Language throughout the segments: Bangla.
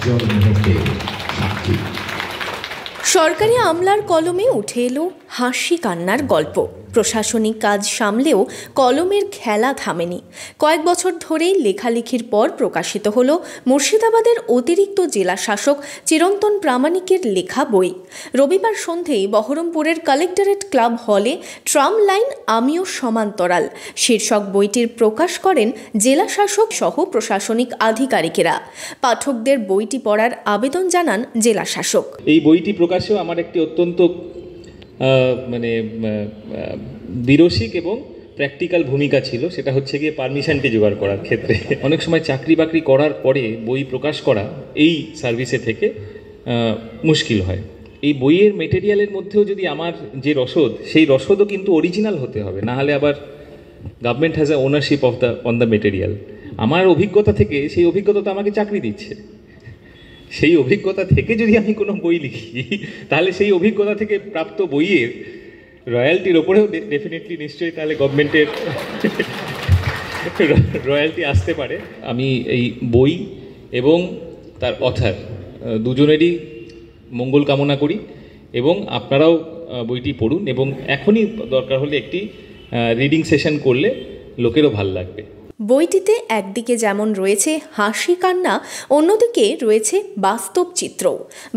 সাক্ষী। সরকারি আমলার কলমে উঠে এলো হাসি কান্নার গল্প। প্রশাসনিক কাজ সামলেও কলমের খেলা থামেনি। কয়েক বছর ধরেই লেখালেখির পর প্রকাশিত হল মুর্শিদাবাদের অতিরিক্ত জেলা শাসক চিরন্তন প্রামাণিকের লেখা বই। রবিবার সন্ধেয় বহরমপুরের কালেক্টরেট ক্লাব হলে ট্রাম লাইন আমিও সমান্তরাল শীর্ষক বইটির প্রকাশ করেন জেলা শাসক সহ প্রশাসনিক আধিকারিকেরা। পাঠকদের বইটি পড়ার আবেদন জানান জেলা শাসক। এই বইটি প্রকাশেও আমার একটি অত্যন্ত বিরসিক এবং প্র্যাকটিক্যাল ভূমিকা ছিল। সেটা হচ্ছে গিয়ে পারমিশনটি জোগাড় করার ক্ষেত্রে অনেক সময় চাকরি বাকরি করার পরে বই প্রকাশ করা এই সার্ভিসে থেকে মুশকিল হয়। এই বইয়ের মেটেরিয়ালের মধ্যেও যদি আমার যে রসদ, সেই রসদও কিন্তু অরিজিনাল হতে হবে, না হলে আবার government has a ownership on the material. আমার অভিজ্ঞতা থেকে, সেই অভিজ্ঞতা তো আমাকে চাকরি দিচ্ছে, সেই অভিজ্ঞতা থেকে যদি আমি কোনো বই লিখি তাহলে সেই অভিজ্ঞতা থেকে প্রাপ্ত বইয়ের রয়্যালটির ওপরেও ডেফিনেটলি নিশ্চয়ই তাহলে গভর্নমেন্টের রয়্যালটি আসতে পারে। আমি এই বই এবং তার অথার দুজনেরই মঙ্গল কামনা করি এবং আপনারাও বইটি পড়ুন এবং এখনই দরকার হলে একটি রিডিং সেশন করলে লোকেরও ভাল লাগবে। বইটিতে একদিকে যেমন রয়েছে হাসি কান্না, অন্যদিকে রয়েছে বাস্তব চিত্র।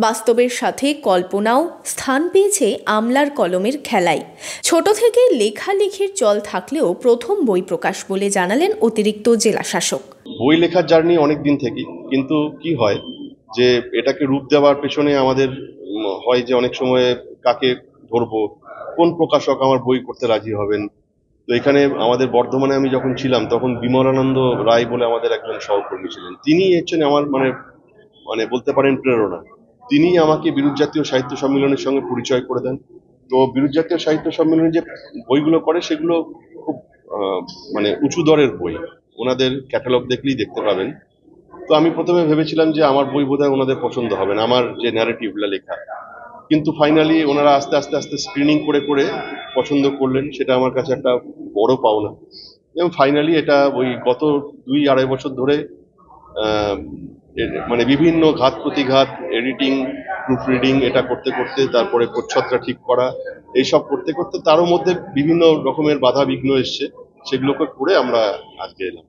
বাস্তবের সাথে কল্পনাও স্থান পেয়েছে আমলার কলমের খেলায়। ছোট থেকে লেখালেখির চল থাকলেও প্রথম বই প্রকাশ বলে জানালেন অতিরিক্ত জেলা শাসক। বই লেখার জার্নি অনেক দিন থেকে, কিন্তু কি হয় যে এটাকে রূপ দেওয়ার পেছনে আমাদের হয় যে অনেক সময় কাকে ধরবো, কোন প্রকাশক আমার বই করতে রাজি হবেন। তো এখানে আমাদের বর্ধমানে আমি যখন ছিলাম তখন বিমলানন্দ রায় বলে আমাদের একজন সহকর্মী ছিলেন। তিনি হচ্ছেন আমার মানে বলতে পারেন প্রেরণা। তিনি আমাকে বিরুৎ জাতীয় সাহিত্য সম্মেলনের সঙ্গে পরিচয় করে দেন। তো বিরুৎ জাতীয় সাহিত্য সম্মেলনে যে বইগুলো করে সেগুলো খুব মানে উঁচু দরের বই, ওনাদের ক্যাটালগ দেখলেই দেখতে পাবেন। তো আমি প্রথমে ভেবেছিলাম যে আমার বই বোধহয় ওনাদের পছন্দ হবে না, আমার যে ন্যারেটিভগুলো লেখা। কিন্তু ফাইনালি ওনারা আস্তে আস্তে আস্তে স্ক্রিনিং করে করে পছন্দ করলেন, সেটা আমার কাছে একটা বড় পাওনা। এবং ফাইনালি এটা ওই গত 2-2.5 বছর ধরে মানে বিভিন্ন ঘাত প্রতিঘাত, এডিটিং, প্রুফ রিডিং, এটা করতে করতে তারপরে প্রচ্ছদটা ঠিক করা, এইসব করতে করতে তারও মধ্যে বিভিন্ন রকমের বাধা বিঘ্ন এসছে, সেগুলোকে করে আমরা আজকে এলাম।